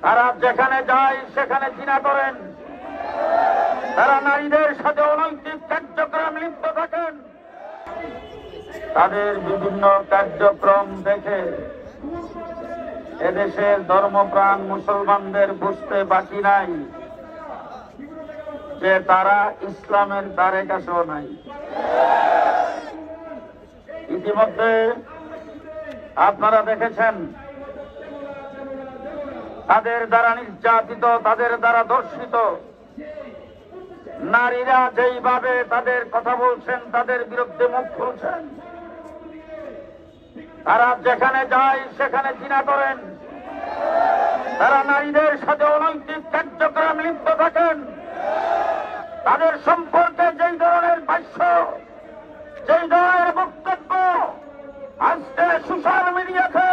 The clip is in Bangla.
তারা যেখানে যায় সেখানে জিনা করেন, তারা নারীদের সাথে অনৈতিক কার্যক্রম লিপ্ত থাকেন। তাদের বিভিন্ন কার্যক্রম দেখে এদেশের ধর্মপ্রাণ মুসলমানদের বুঝতে বাকি নাই যে তারা ইসলামের দ্বারে কাছেও নাই। ইতিমধ্যে আপনারা দেখেছেন তাদের দ্বারা নির্যাতিত, তাদের দ্বারা ধর্ষিত নারীরা যেইভাবে তাদের কথা বলছেন, তাদের বিরুদ্ধে মুখ খুলছেন। তারা যেখানে যায় সেখানে জিনা করেন, তারা নারীদের সাথে অনৈতিক কার্যক্রম লিপ্ত থাকেন। তাদের সম্পর্কে যেই ধরনের ভাষ্য, যেই ধরনের বক্তব্য আজকে সোশ্যাল মিডিয়াতে